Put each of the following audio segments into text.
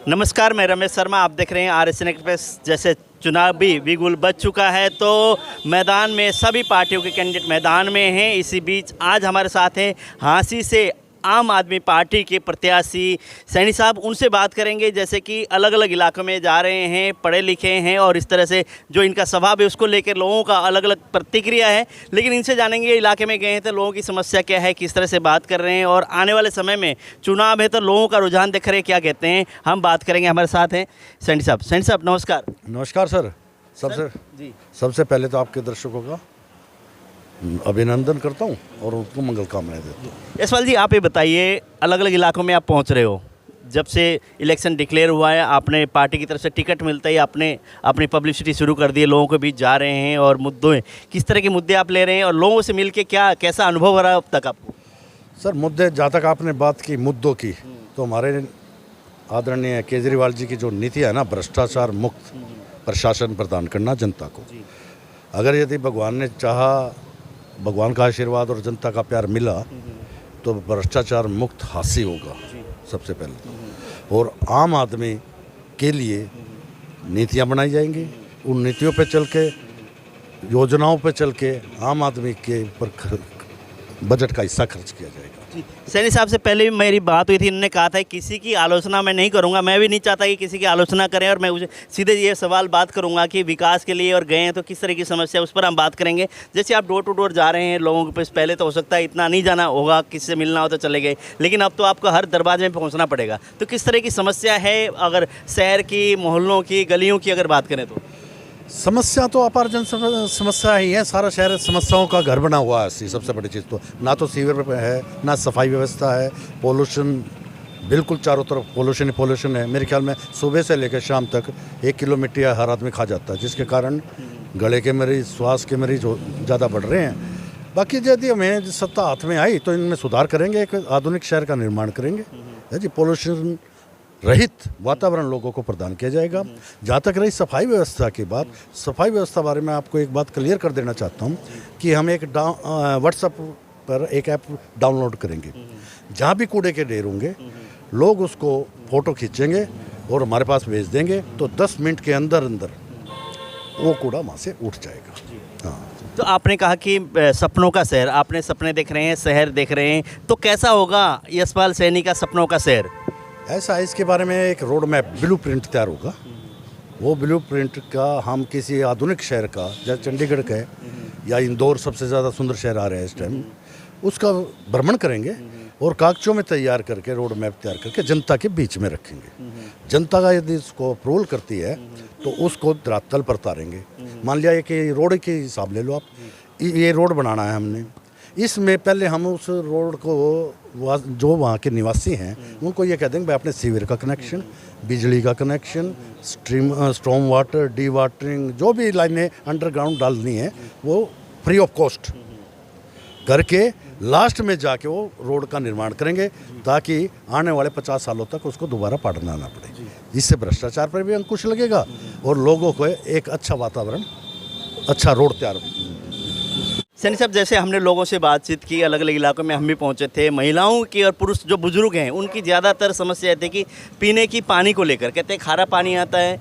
नमस्कार, मैं रमेश शर्मा। आप देख रहे हैं RSN एक्सप्रेस। जैसे चुनावी बिगुल बज चुका है तो मैदान में सभी पार्टियों के कैंडिडेट मैदान में हैं। इसी बीच आज हमारे साथ हैं हांसी से आम आदमी पार्टी के प्रत्याशी सैनी साहब। उनसे बात करेंगे, जैसे कि अलग अलग इलाकों में जा रहे हैं, पढ़े लिखे हैं और इस तरह से जो इनका स्वभाव है उसको लेकर लोगों का अलग अलग प्रतिक्रिया है। लेकिन इनसे जानेंगे इलाके में गए हैं तो लोगों की समस्या क्या है, किस तरह से बात कर रहे हैं और आने वाले समय में चुनाव है तो लोगों का रुझान देख रहे हैं क्या कहते हैं। हम बात करेंगे। हमारे साथ हैं सैनी साहब। सैनी साहब नमस्कार। नमस्कार सर। सबसे पहले तो आपके दर्शकों का अभिनंदन करता हूं और उनको मंगल कामनाएं देता हूं। यशपाल जी, आप ये बताइए, अलग अलग इलाकों में आप पहुंच रहे हो, जब से इलेक्शन डिक्लेयर हुआ है आपने पार्टी की तरफ से टिकट मिलता ही आपने अपनी पब्लिसिटी शुरू कर दी है, लोगों के बीच जा रहे हैं और मुद्दों किस तरह के मुद्दे आप ले रहे हैं और लोगों से मिल के कैसा अनुभव हो रहा है अब तक आपको? सर, मुद्दे जहाँ तक आपने बात की मुद्दों की, तो हमारे आदरणीय केजरीवाल जी की जो नीति है ना, भ्रष्टाचार मुक्त प्रशासन प्रदान करना जनता को। अगर यदि भगवान ने चाहा, भगवान का आशीर्वाद और जनता का प्यार मिला तो भ्रष्टाचार मुक्त हासिल होगा सबसे पहले तो। और आम आदमी के लिए नीतियां बनाई जाएंगी, उन नीतियों पे चल के, योजनाओं पे चल के आम आदमी के ऊपर बजट का हिस्सा खर्च किया जाएगा। सैनी साहब से पहले भी मेरी बात हुई थी, इन्होंने कहा था किसी की आलोचना मैं नहीं करूंगा। मैं भी नहीं चाहता कि किसी की आलोचना करें और मैं उसे सीधे ये सवाल बात करूंगा कि विकास के लिए और गए हैं तो किस तरह की समस्या, उस पर हम बात करेंगे। जैसे आप डोर टू डोर जा रहे हैं लोगों के पास, पहले तो हो सकता है इतना नहीं जाना होगा, किसी से मिलना हो तो चले गए, लेकिन अब तो आपको हर दरवाजे में पहुँचना पड़ेगा। तो किस तरह की समस्या है, अगर शहर की, मोहल्लों की, गलियों की अगर बात करें तो? समस्या तो अपार जन समस्या ही है। सारा शहर समस्याओं का घर बना हुआ है। सबसे बड़ी चीज़ तो ना तो सीवर है, ना सफाई व्यवस्था है, पोल्यूशन बिल्कुल चारों तरफ पोल्यूशन ही पोल्यूशन है। मेरे ख्याल में सुबह से लेकर शाम तक 1 किलो मिट्टी हर आदमी खा जाता है, जिसके कारण गले के मरीज, श्वास के मरीज ज़्यादा बढ़ रहे हैं। बाकी यदि हमें सत्ता हाथ में आई तो इनमें सुधार करेंगे, एक आधुनिक शहर का निर्माण करेंगे जी। पोल्यूशन रहित वातावरण लोगों को प्रदान किया जाएगा। जहाँ तक रही सफाई व्यवस्था की बात, सफाई व्यवस्था बारे में आपको एक बात क्लियर कर देना चाहता हूँ कि हम एक व्हाट्सएप पर एक ऐप डाउनलोड करेंगे। जहाँ भी कूड़े के ढेर होंगे, लोग उसको फ़ोटो खींचेंगे और हमारे पास भेज देंगे, तो 10 मिनट के अंदर अंदर वो कूड़ा वहाँ से उठ जाएगा। हाँ, तो आपने कहा कि सपनों का शहर, आपने सपने देख रहे हैं, शहर देख रहे हैं, तो कैसा होगा यशपाल सैनी का सपनों का शहर? ऐसा इसके बारे में एक रोड मैप, ब्लू प्रिंट तैयार होगा। वो ब्लू प्रिंट का हम किसी आधुनिक शहर का, जैसे चंडीगढ़ का है या इंदौर सबसे ज़्यादा सुंदर शहर आ रहा है इस टाइम, उसका भ्रमण करेंगे और कागजों में तैयार करके रोड मैप तैयार करके जनता के बीच में रखेंगे। जनता का यदि इसको अप्रूवल करती है तो उसको धरातल पर उतारेंगे। मान लिया कि रोड के हिसाब ले लो आप, ये रोड बनाना है हमने, इसमें पहले हम उस रोड को जो वहाँ के निवासी हैं उनको ये कह देंगे भाई अपने सीवर का कनेक्शन, बिजली का connection, storm water, D watering, जो भी लाइनें अंडरग्राउंड डालनी है वो फ्री ऑफ कॉस्ट करके लास्ट में जाके वो रोड का निर्माण करेंगे, ताकि आने वाले 50 सालों तक उसको दोबारा पढ़ना ना पड़े। इससे भ्रष्टाचार पर भी अंकुश लगेगा और लोगों को एक अच्छा वातावरण, अच्छा रोड तैयार। सैनी साहब, जैसे हमने लोगों से बातचीत की, अलग अलग इलाकों में हम भी पहुंचे थे, महिलाओं की और पुरुष जो बुजुर्ग हैं उनकी ज़्यादातर समस्या थी कि पीने की पानी को लेकर। कहते हैं खारा पानी आता है,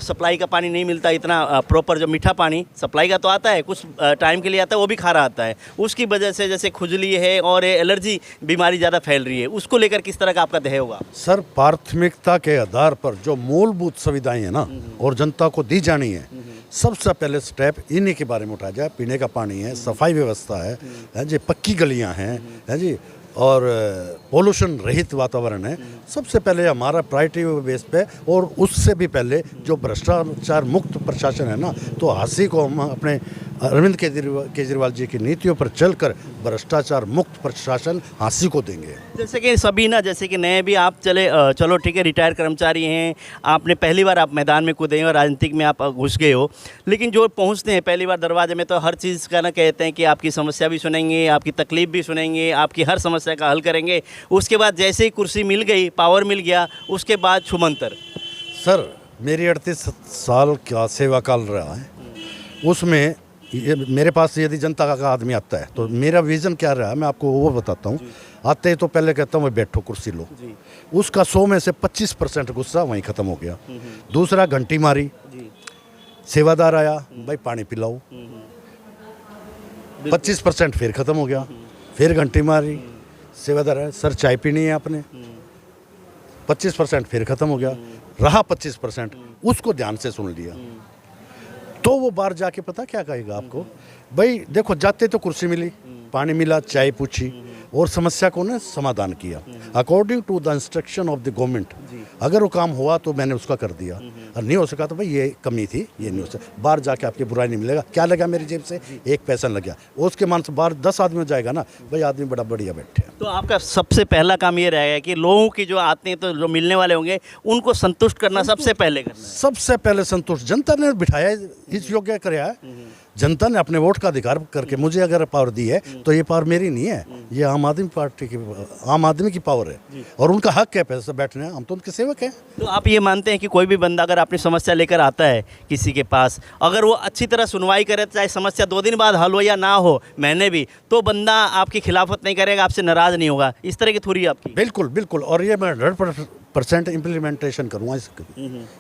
सप्लाई का पानी नहीं मिलता इतना प्रॉपर, जो मीठा पानी सप्लाई का तो आता है, कुछ टाइम के लिए आता है, वो भी खारा आता है। उसकी वजह से जैसे खुजली है और एलर्जी बीमारी ज़्यादा फैल रही है, उसको लेकर किस तरह का आपका ध्येय होगा? सर, प्राथमिकता के आधार पर जो मूलभूत सुविधाएं हैं ना और जनता को दी जानी है, सबसे पहले स्टेप इन्हीं के बारे में उठाया जाए। पीने का पानी है, सफाई व्यवस्था है जी, पक्की गलियां हैं जी, और पोल्यूशन रहित वातावरण है। सबसे पहले हमारा प्रायोरिटी बेस पे, और उससे भी पहले जो भ्रष्टाचार मुक्त प्रशासन है ना, तो हासिल को हम अपने अरविंद केजरीवाल जी की नीतियों पर चलकर भ्रष्टाचार मुक्त प्रशासन हासिल को देंगे। जैसे कि सभी ना, जैसे कि नए भी आप चलो ठीक है, रिटायर्ड कर्मचारी हैं, आपने पहली बार आप मैदान में कूदे हैं और राजनीतिक में आप घुस गए हो, लेकिन जो पहुंचते हैं पहली बार दरवाजे में तो हर चीज़ का ना कहते हैं कि आपकी समस्या भी सुनेंगे, आपकी तकलीफ भी सुनेंगे, आपकी हर समस्या का हल करेंगे। उसके बाद जैसे ही कुर्सी मिल गई, पावर मिल गया, उसके बाद छुमंतर। सर, मेरी 38 साल का सेवा काल रहा है, उसमें मेरे पास यदि जनता का आदमी आता है तो मेरा विज़न क्या रहा है मैं आपको वो बताता हूँ। आते ही तो पहले कहता हूँ मैं बैठो कुर्सी लो, जी उसका 100 में से 25% गुस्सा वहीं ख़त्म हो गया। दूसरा घंटी मारी, जी। सेवादार आया, भाई पानी पिलाओ, 25% फिर ख़त्म हो गया। फिर घंटी मारी, सेवादार आया, सर चाय पीनी है आपने, 25% फिर ख़त्म हो गया। रहा 25%, उसको ध्यान से सुन लिया तो वो बाहर जाके पता क्या कहेगा आपको, भाई देखो जाते तो कुर्सी मिली, पानी मिला, चाय पूछी और समस्या को ना समाधान किया according to the instruction of the government. अगर वो काम हुआ तो मैंने उसका कर दिया, और नहीं हो सका तो भाई ये कमी थी, ये नहीं हो सका। बाहर जाके आपकी बुराई नहीं मिलेगा, क्या लगा मेरी जेब से, एक पैसा लग गया, उसके मन से बाहर 10 आदमी जाएगा ना, भाई आदमी बड़ा बढ़िया बैठे हैं। तो आपका सबसे पहला काम ये रहेगा कि लोगों की जो आते हैं तो जो मिलने वाले होंगे उनको संतुष्ट करना सबसे पहले करना है। सबसे पहले संतुष्ट जनता ने बिठाया है, इस योग्य कराया है। जनता ने अपने वोट का अधिकार करके मुझे अगर पावर दी है तो ये पावर मेरी नहीं है, ये आम आदमी पार्टी की, आम आदमी की पावर है और उनका हक है पैसे बैठने, हम तो उनके सेवक हैं। तो आप ये मानते हैं कि कोई भी बंदा अगर अपनी समस्या लेकर आता है किसी के पास, अगर वो अच्छी तरह सुनवाई करे, चाहे समस्या 2 दिन बाद हल हो या ना हो, महीने भी, तो बंदा आपकी खिलाफत नहीं करेगा, आपसे नाराज़ नहीं होगा, इस तरह की थ्योरी आपकी? बिल्कुल बिल्कुल, और ये मैं 100% इम्प्लीमेंटेशन करूँगा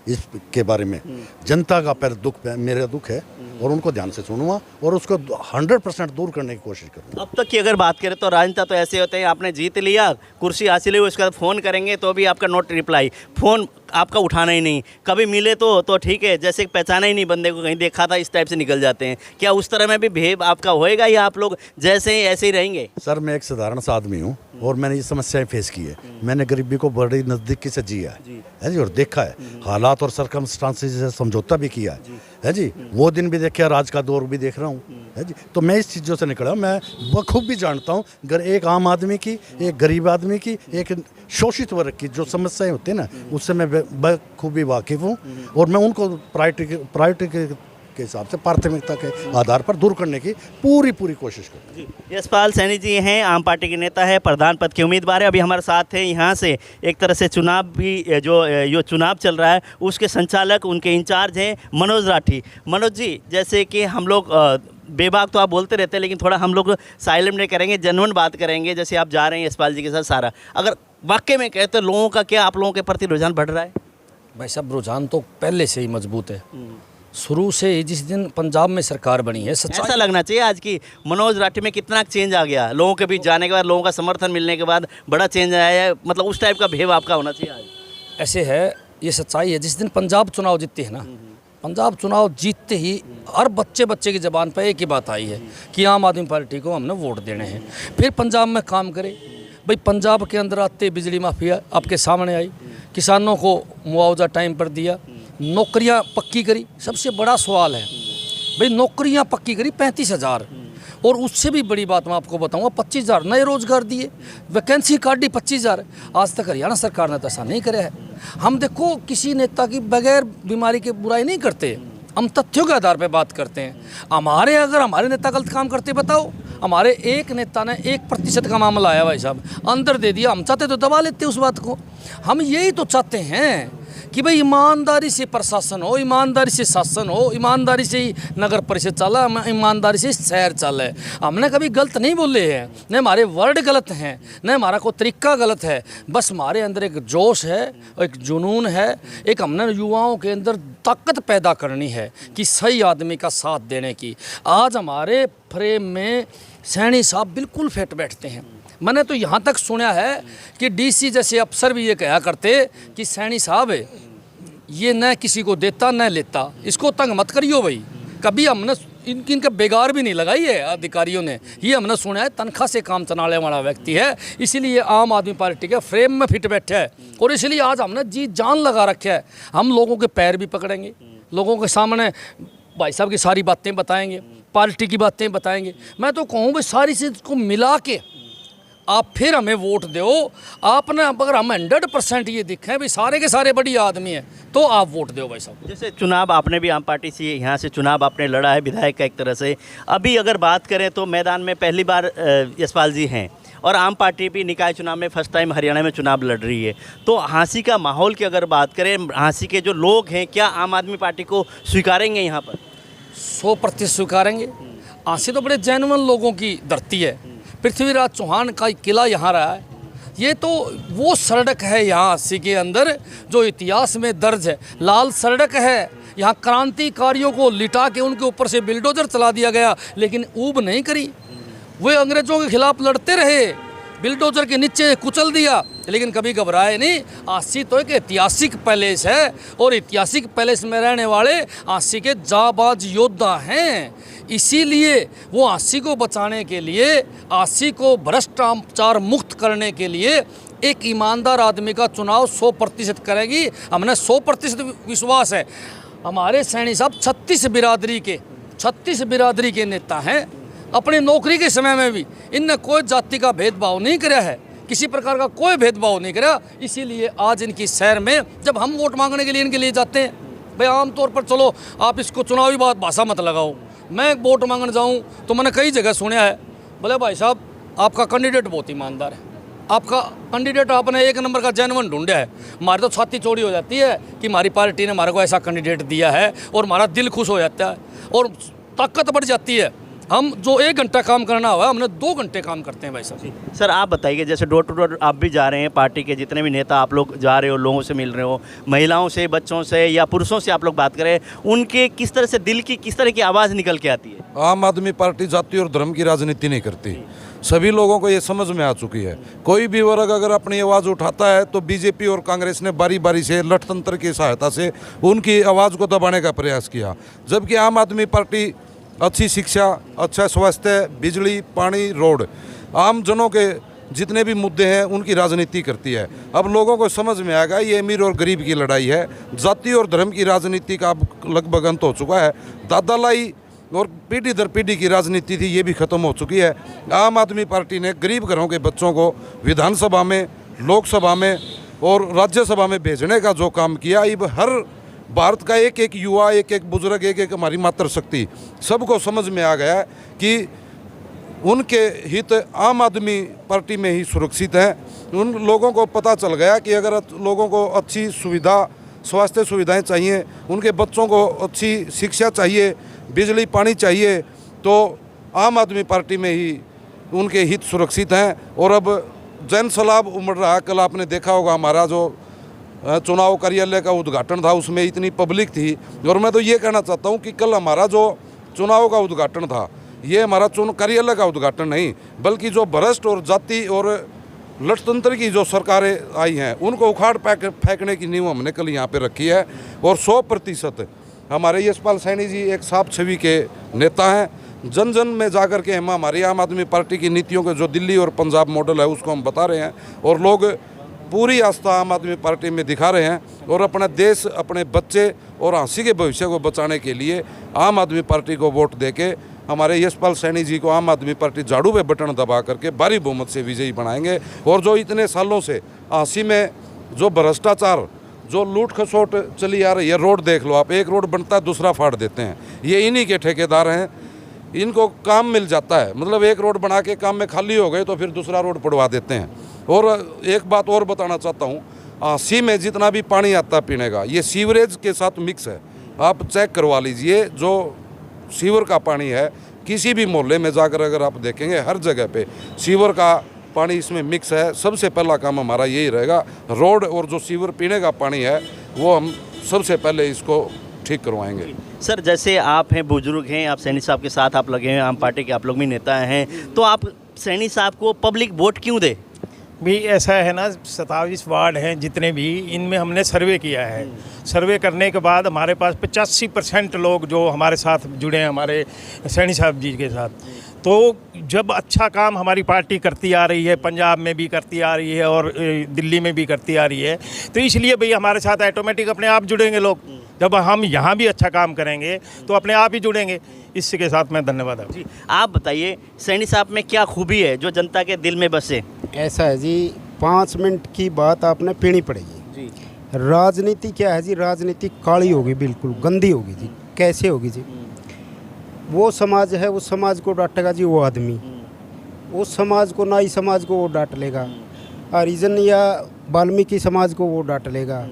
इसके बारे में। जनता का पर दुख मेरा दुख है और उनको ध्यान से सुनूंगा और उसको 100% दूर करने की कोशिश करूँगा। अब तक की अगर बात करें तो राजनेता तो ऐसे होते हैं, आपने जीत लिया, कुर्सी हासिल हुई, उसके बाद फ़ोन करेंगे तो भी आपका नोट रिप्लाई, फ़ोन आपका उठाना ही नहीं, कभी मिले तो ठीक है, जैसे पहचाना ही नहीं बंदे को, कहीं देखा था, इस टाइप से निकल जाते हैं। क्या उस तरह में भी बिहेव आपका होएगा या आप लोग जैसे ही ऐसे ही रहेंगे? सर मैं एक साधारण सा आदमी हूँ और मैंने ये समस्याएं फेस की है, मैंने गरीबी को बड़ी नज़दीकी से जिया है जी, और देखा है हालात और सरकमस्टांसेस से समझौता भी किया है जी, वो दिन भी देखे और आज का दौर भी देख रहा हूँ है जी। तो मैं इस चीज़ों से निकला, मैं बखूबी जानता हूँ अगर एक आम आदमी की, एक गरीब आदमी की, एक शोषित वर्ग की जो समस्याएं होती हैं ना, उससे मैं बखूबी वाकिफ़ हूँ और मैं उनको प्रायोरिटी के हिसाब से, प्राथमिकता के आधार पर दूर करने की पूरी कोशिश करूँ। यशपाल सैनी जी हैं, आम पार्टी के नेता है, प्रधान पद के उम्मीदवार है। अभी हमारे साथ हैं यहाँ से एक तरह से चुनाव भी जो चुनाव चल रहा है उसके संचालक, उनके इंचार्ज हैं मनोज राठी। मनोज जी, जैसे कि हम लोग बेबाक तो आप बोलते रहते हैं, लेकिन थोड़ा हम लोग साइलेंट नहीं करेंगे, जेन्युइन बात करेंगे। जैसे आप जा रहे हैं यशपाल जी के साथ सारा, अगर वाकई में कहते लोगों का क्या आप लोगों के प्रति रुझान बढ़ रहा है? भाई साहब रुझान तो पहले से ही मजबूत है, शुरू से ही। जिस दिन पंजाब में सरकार बनी है, ऐसा लगना चाहिए आज की मनोज राठी में कितना चेंज आ गया, लोगों के बीच जाने के बाद, लोगों का समर्थन मिलने के बाद बड़ा चेंज आया है, मतलब उस टाइप का बिहेव आपका होना चाहिए आज। ऐसे है, ये सच्चाई है। जिस दिन पंजाब चुनाव जीतते हैं ना, पंजाब चुनाव जीतते ही हर बच्चे की ज़बान पर एक ही बात आई है कि आम आदमी पार्टी को हमने वोट देने हैं, फिर पंजाब में काम करे। भाई पंजाब के अंदर आते बिजली माफिया आपके सामने आई, किसानों को मुआवजा टाइम पर दिया, नौकरियां पक्की करी। सबसे बड़ा सवाल है भाई, नौकरियां पक्की करी 35,000, और उससे भी बड़ी बात मैं आपको बताऊंगा, 25,000 नए रोजगार दिए, वैकेंसी काटी 25,000। आज तक हरियाणा सरकार ने तो ऐसा नहीं कराया है। हम देखो किसी नेता की बगैर बीमारी की बुराई नहीं करते, हम तथ्यों के आधार पर बात करते हैं। अगर हमारे नेता गलत काम करते बताओ, हमारे एक नेता ने 1% का मामला आया भाई साहब, अंदर दे दिया। हम चाहते तो दबा लेते उस बात को। हम यही तो चाहते हैं कि भाई ईमानदारी से प्रशासन हो, ईमानदारी से शासन हो, ईमानदारी से ही नगर परिषद चला, ईमानदारी से शहर चले। हमने कभी गलत नहीं बोले हैं, न हमारे वर्ड गलत हैं, न हमारा कोई तरीका गलत है। बस हमारे अंदर एक जोश है, एक जुनून है, एक हमने युवाओं के अंदर ताकत पैदा करनी है कि सही आदमी का साथ देने की। आज हमारे फ्रेम में सैनी साहब बिल्कुल फिट बैठते हैं। मैंने तो यहाँ तक सुना है कि डीसी जैसे अफसर भी ये कहा करते कि सैनी साहब ये न किसी को देता न लेता, इसको तंग मत करियो भाई। कभी हमने इनका बेगार भी नहीं लगाई है अधिकारियों ने, ये हमने सुना है तनख्वाह से काम चलाने वाला व्यक्ति है, इसीलिए आम आदमी पार्टी के फ्रेम में फिट बैठा है। और इसलिए आज हमने जी जान लगा रखा है, हम लोगों के पैर भी पकड़ेंगे, लोगों के सामने भाई साहब की सारी बातें बताएंगे, पार्टी की बातें बताएंगे। मैं तो कहूँ भाई सारी चीज़ को मिला के आप फिर हमें वोट दो। आपने अगर हम 100% ये दिखें भाई सारे के सारे बढ़िया आदमी हैं, तो आप वोट दो भाई साहब। जैसे चुनाव आपने भी आम पार्टी से यहाँ से चुनाव आपने लड़ा है, विधायक का एक तरह से। अभी अगर बात करें तो मैदान में पहली बार यशपाल जी हैं और आम पार्टी भी निकाय चुनाव में फर्स्ट टाइम हरियाणा में चुनाव लड़ रही है। तो हाँसी का माहौल की अगर बात करें, हाँसी के जो लोग हैं, क्या आम आदमी पार्टी को स्वीकारेंगे यहाँ पर? 100% स्वीकारेंगे। हाँसी तो बड़े जेन्युइन लोगों की धरती है। पृथ्वीराज चौहान का किला यहाँ रहा है। ये तो वो सड़क है यहाँ 80 के अंदर जो इतिहास में दर्ज है। लाल सड़क है, यहाँ क्रांतिकारियों को लिटा के उनके ऊपर से बिल्डोजर चला दिया गया, लेकिन ऊब नहीं करी। वे अंग्रेजों के खिलाफ लड़ते रहे, बिल्डोजर के नीचे कुचल दिया, लेकिन कभी घबराए नहीं। 80 तो एक ऐतिहासिक पैलेस है और ऐतिहासिक पैलेस में रहने वाले 80 के जाबाज योद्धा हैं। इसीलिए वो 80 को बचाने के लिए, 80 को भ्रष्टाचार मुक्त करने के लिए एक ईमानदार आदमी का चुनाव 100% करेगी। हमने 100% विश्वास है। हमारे सैनी साहब 36 बिरादरी के नेता हैं। अपनी नौकरी के समय में भी इनने कोई जाति का भेदभाव नहीं किया है, किसी प्रकार का कोई भेदभाव नहीं करा। इसीलिए आज इनकी शहर में जब हम वोट मांगने के लिए इनके लिए जाते हैं, भाई आमतौर पर चलो आप इसको चुनावी बात भाषा मत लगाओ, मैं वोट मांगने जाऊं तो मैंने कई जगह सुना है, बोले भाई साहब आपका कैंडिडेट बहुत ईमानदार है, आपका कैंडिडेट आपने एक नंबर का जेन्युइन ढूंढा है। हमारी तो छाती चौड़ी हो जाती है कि हमारी पार्टी ने हमारे को ऐसा कैंडिडेट दिया है, और हमारा दिल खुश हो जाता है और ताकत बढ़ जाती है। हम जो 1 घंटा काम करना हुआ हमने 2 घंटे काम करते हैं भाई साहब। सर आप बताइए, जैसे डोर टू डोर आप भी जा रहे हैं, पार्टी के जितने भी नेता आप लोग जा रहे हो, लोगों से मिल रहे हो, महिलाओं से, बच्चों से या पुरुषों से आप लोग बात करें, उनके किस तरह से दिल की किस तरह की आवाज़ निकल के आती है? आम आदमी पार्टी जाति और धर्म की राजनीति नहीं करती। सभी लोगों को ये समझ में आ चुकी है। कोई भी वर्ग अगर अपनी आवाज़ उठाता है तो बीजेपी और कांग्रेस ने बारी बारी से लठतंत्र की सहायता से उनकी आवाज़ को दबाने का प्रयास किया, जबकि आम आदमी पार्टी अच्छी शिक्षा, अच्छा स्वास्थ्य, बिजली, पानी, रोड, आम जनों के जितने भी मुद्दे हैं उनकी राजनीति करती है। अब लोगों को समझ में आएगा ये अमीर और गरीब की लड़ाई है, जाति और धर्म की राजनीति का अब लगभग अंत हो चुका है। दादालाई और पीढ़ी दर पीढ़ी की राजनीति थी, ये भी ख़त्म हो चुकी है। आम आदमी पार्टी ने गरीब घरों के बच्चों को विधानसभा में, लोकसभा में और राज्यसभा में भेजने का जो काम किया, अब हर भारत का एक एक युवा, एक एक बुजुर्ग, एक एक हमारी मातृशक्ति सबको समझ में आ गया है कि उनके हित आम आदमी पार्टी में ही सुरक्षित हैं। उन लोगों को पता चल गया कि अगर लोगों को अच्छी सुविधा, स्वास्थ्य सुविधाएं चाहिए, उनके बच्चों को अच्छी शिक्षा चाहिए, बिजली पानी चाहिए, तो आम आदमी पार्टी में ही उनके हित सुरक्षित हैं। और अब जन सैलाब उमड़ रहा। कल आपने देखा होगा हमारा जो चुनाव कार्यालय का उद्घाटन था, उसमें इतनी पब्लिक थी। और मैं तो ये कहना चाहता हूँ कि कल हमारा जो चुनाव का उद्घाटन था, ये हमारा चुनाव कार्यालय का उद्घाटन नहीं, बल्कि जो भ्रष्ट और जाति और लठतंत्र की जो सरकारें आई हैं उनको उखाड़ फेंकने की नींव हमने कल यहाँ पे रखी है। और 100% हमारे यशपाल सैनी जी एक साफ छवि के नेता हैं। जन जन में जाकर के हम हमारी आम आदमी पार्टी की नीतियों के जो दिल्ली और पंजाब मॉडल है उसको हम बता रहे हैं, और लोग पूरी आस्था आम आदमी पार्टी में दिखा रहे हैं। और अपना देश, अपने बच्चे और हाँसी के भविष्य को बचाने के लिए आम आदमी पार्टी को वोट देके हमारे यशपाल सैनी जी को आम आदमी पार्टी झाड़ू पे बटन दबा करके भारी बहुमत से विजयी बनाएंगे। और जो इतने सालों से हाँसी में जो भ्रष्टाचार, जो लूट खसोट चली आ रही है, रोड देख लो आप, एक रोड बनता है दूसरा फाड़ देते हैं, ये इन्हीं के ठेकेदार हैं। इनको काम मिल जाता है, मतलब एक रोड बना के काम में खाली हो गए तो फिर दूसरा रोड पड़वा देते हैं। और एक बात और बताना चाहता हूँ, हाँसी में जितना भी पानी आता है पीने का, ये सीवरेज के साथ मिक्स है। आप चेक करवा लीजिए, जो सीवर का पानी है, किसी भी मोहल्ले में जाकर अगर आप देखेंगे हर जगह पे सीवर का पानी इसमें मिक्स है। सबसे पहला काम हमारा यही रहेगा, रोड और जो सीवर पीने का पानी है वो हम सबसे पहले इसको ठीक करवाएंगे। सर जैसे आप हैं, बुजुर्ग हैं, आप सैनी साहब के साथ आप लगे हैं, आम पार्टी के आप लोग भी नेता हैं, तो आप सैनी साहब को पब्लिक वोट क्यों दे? भी ऐसा है ना, 27 वार्ड हैं जितने भी, इनमें हमने सर्वे किया है। सर्वे करने के बाद हमारे पास 85% लोग जो हमारे साथ जुड़े हैं, हमारे सैनी साहब जी के साथ। तो जब अच्छा काम हमारी पार्टी करती आ रही है, पंजाब में भी करती आ रही है और दिल्ली में भी करती आ रही है, तो इसलिए भाई हमारे साथ ऑटोमेटिक अपने आप जुड़ेंगे लोग। जब हम यहाँ भी अच्छा काम करेंगे तो अपने आप ही जुड़ेंगे। इसके साथ मैं धन्यवाद जी। आप बताइए, सैनी साहब में क्या खूबी है जो जनता के दिल में बसे? ऐसा है जी, 5 मिनट की बात आपने पीनी पड़ेगी जी। राजनीति क्या है जी, राजनीति काली होगी, बिल्कुल गंदी होगी जी। कैसे होगी जी? वो समाज है, उस समाज को डांटेगा जी वो आदमी, उस समाज को, नाई समाज को वो डांट लेगा, हरिजन या वाल्मीकि समाज को वो डांट लेगा,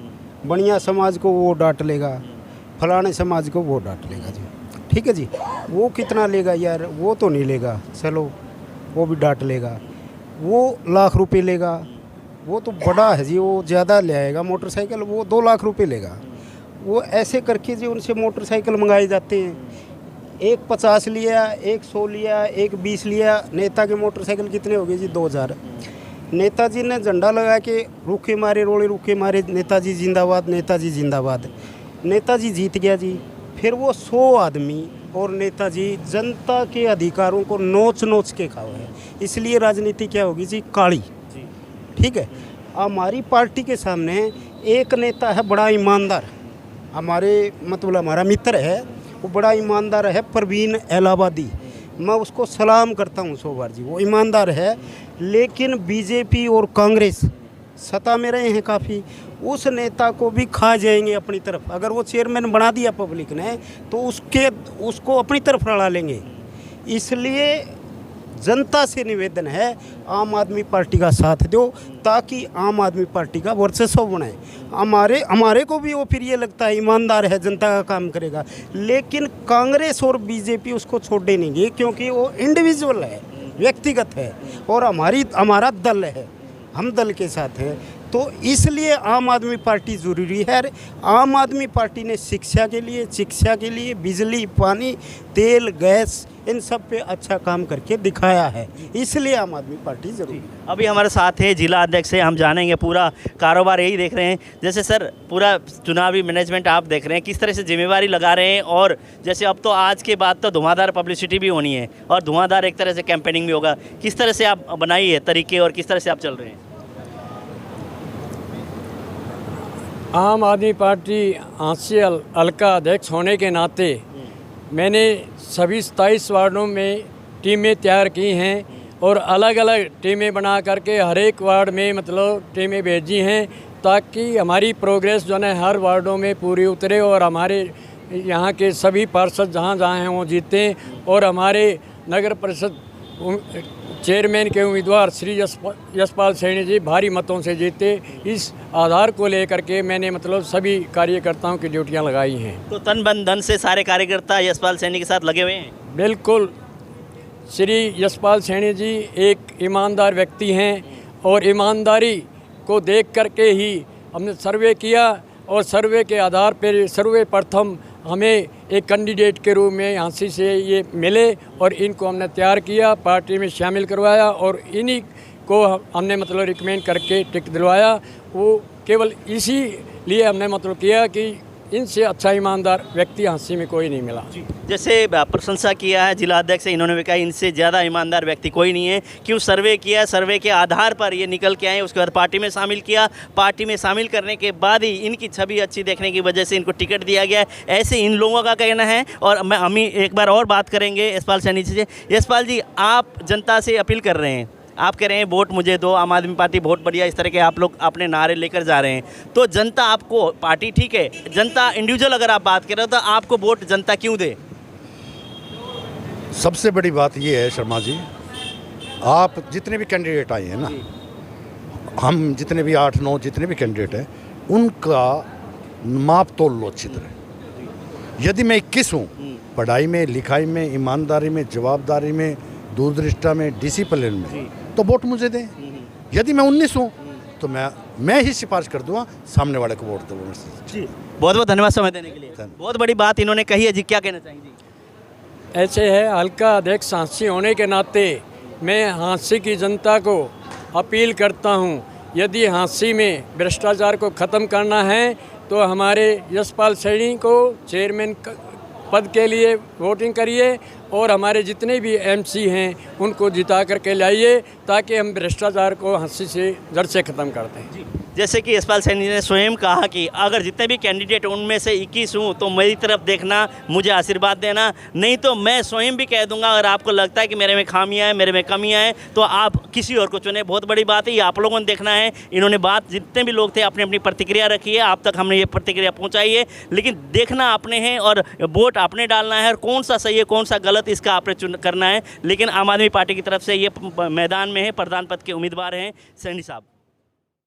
बनिया समाज को वो डांट लेगा, फलाने समाज को वो डांट लेगा जी। ठीक है जी, वो कितना लेगा यार, वो तो नहीं लेगा। चलो वो भी डांट लेगा। वो लाख रुपए लेगा, वो तो बड़ा है जी, वो ज़्यादा ले आएगा मोटरसाइकिल, वो 2 लाख रुपए लेगा। वो ऐसे करके जी उनसे मोटरसाइकिल मंगाए जाते हैं। एक 50 लिया, एक 100 लिया, एक 20 लिया। नेता के मोटरसाइकिल कितने हो गए जी? 2000। नेताजी ने झंडा लगा के रूखे मारे, रोड़े रूखे मारे, नेताजी जिंदाबाद, नेताजी जिंदाबाद। नेताजी जीत गया जी। फिर वो 100 आदमी और नेताजी जनता के अधिकारों को नोच नोच के खाओ है। इसलिए राजनीति क्या होगी जी? काली। ठीक है। हमारी पार्टी के सामने एक नेता है बड़ा ईमानदार, हमारे मतलब हमारा मित्र है, वो बड़ा ईमानदार है, परवीन इलाहाबादी। मैं उसको सलाम करता हूँ 100 बार जी, वो ईमानदार है। लेकिन बीजेपी और कांग्रेस सत्ता में रहे हैं काफ़ी, उस नेता को भी खा जाएंगे अपनी तरफ। अगर वो चेयरमैन बना दिया पब्लिक ने तो उसको अपनी तरफ लड़ा लेंगे। इसलिए जनता से निवेदन है, आम आदमी पार्टी का साथ दो ताकि आम आदमी पार्टी का वर्चस्व बने। हमारे को भी वो फिर ये लगता है ईमानदार है, जनता का काम करेगा। लेकिन कांग्रेस और बीजेपी उसको छोड़ने नहीं गई, क्योंकि वो इंडिविजुअल है, व्यक्तिगत है, और हमारा दल है, हम दल के साथ हैं। तो इसलिए आम आदमी पार्टी ज़रूरी है। आम आदमी पार्टी ने शिक्षा के लिए बिजली, पानी, तेल, गैस, इन सब पे अच्छा काम करके दिखाया है। इसलिए आम आदमी पार्टी ज़रूरी है। अभी हमारे साथ है जिला अध्यक्ष है, हम जानेंगे पूरा कारोबार यही देख रहे हैं। जैसे सर पूरा चुनावी मैनेजमेंट आप देख रहे हैं, किस तरह से जिम्मेवारी लगा रहे हैं, और जैसे अब तो आज के बाद तो धुआंधार पब्लिसिटी भी होनी है और धुआंधार एक तरह से कैंपेनिंग भी होगा, किस तरह से आप बनाई है तरीके और किस तरह से आप चल रहे हैं? आम आदमी पार्टी हांसी हल्का अध्यक्ष होने के नाते मैंने सभी 27 वार्डों में टीमें तैयार की हैं और अलग अलग टीमें बना करके हर एक वार्ड में मतलब टीमें भेजी हैं, ताकि हमारी प्रोग्रेस जो है हर वार्डों में पूरी उतरे और हमारे यहाँ के सभी पार्षद जहाँ जहाँ हैं वो जीतें और हमारे नगर परिषद चेयरमैन के उम्मीदवार श्री यशपाल सैनी जी भारी मतों से जीते। इस आधार को लेकर के मैंने मतलब सभी कार्यकर्ताओं की ड्यूटियां लगाई हैं। तो तन बन धन से सारे कार्यकर्ता यशपाल सैनी के साथ लगे हुए हैं? बिल्कुल, श्री यशपाल सैनी जी एक ईमानदार व्यक्ति हैं और ईमानदारी को देख करके ही हमने सर्वे किया और सर्वे के आधार पर सर्वप्रथम हमें एक कैंडिडेट के रूप में हांसी से ये मिले और इनको हमने तैयार किया, पार्टी में शामिल करवाया और इन्हीं को हमने मतलब रिकमेंड करके टिकट दिलवाया। वो केवल इसी लिए हमने मतलब किया कि इनसे अच्छा ईमानदार व्यक्ति हांसी में कोई नहीं मिला। जैसे प्रशंसा किया है जिला अध्यक्ष से, इन्होंने भी कहा इनसे ज़्यादा ईमानदार व्यक्ति कोई नहीं है। क्यों सर्वे किया, सर्वे के आधार पर ये निकल के आए, उसके बाद पार्टी में शामिल किया, पार्टी में शामिल करने के बाद ही इनकी छवि अच्छी देखने की वजह से इनको टिकट दिया गया है, ऐसे इन लोगों का कहना है। और हम एक बार और बात करेंगे यशपाल सैनी जी से। यशपाल जी, आप जनता से अपील कर रहे हैं, आप कह रहे हैं वोट मुझे दो, आम आदमी पार्टी बहुत बढ़िया, इस तरह के आप लोग अपने नारे लेकर जा रहे हैं। तो जनता आपको, पार्टी ठीक है, जनता इंडिविजुअल अगर आप बात कर रहे हो तो आपको वोट जनता क्यों दे? सबसे बड़ी बात ये है शर्मा जी, आप जितने भी कैंडिडेट आए हैं ना, हम जितने भी 8-9 जितने भी कैंडिडेट हैं, उनका माप तोल लो अच्छी तरह। यदि मैं 21 हूँ, पढ़ाई में, लिखाई में, ईमानदारी में, जवाबदारी में, दूरदृष्टा में, डिसिप्लिन में, तो वोट मुझे दें। यदि मैं 19 हूँ तो मैं ही सिफारिश कर दूँगा सामने वाले को वोट दो। जी, बहुत बहुत धन्यवाद समय देने के लिए। बहुत बड़ी बात इन्होंने कही है जी, क्या कहना चाहेंगे? ऐसे है, हल्का अध्यक्ष हांसी होने के नाते मैं हांसी की जनता को अपील करता हूँ, यदि हांसी में भ्रष्टाचार को ख़त्म करना है तो हमारे यशपाल सैनी को चेयरमैन पद के लिए वोटिंग करिए और हमारे जितने भी एमसी हैं उनको जिता करके लाइए, ताकि हम भ्रष्टाचार को हांसी से जड़ से ख़त्म कर दें। जैसे कि यशपाल सैनी ने स्वयं कहा कि अगर जितने भी कैंडिडेट उनमें से 21 हूँ तो मेरी तरफ देखना, मुझे आशीर्वाद देना, नहीं तो मैं स्वयं भी कह दूंगा अगर आपको लगता है कि मेरे में खामियां हैं, मेरे में कमियां हैं, तो आप किसी और को चुने। बहुत बड़ी बात है, ये आप लोगों ने देखना है। इन्होंने बात, जितने भी लोग थे अपनी अपनी प्रतिक्रिया रखी है, आप तक हमने ये प्रतिक्रिया पहुँचाई है, लेकिन देखना आपने है और वोट आपने डालना है और कौन सा सही है कौन सा गलत इसका आपने करना है। लेकिन आम आदमी पार्टी की तरफ से ये मैदान में है, प्रधान पद के उम्मीदवार हैं सैनी साहब।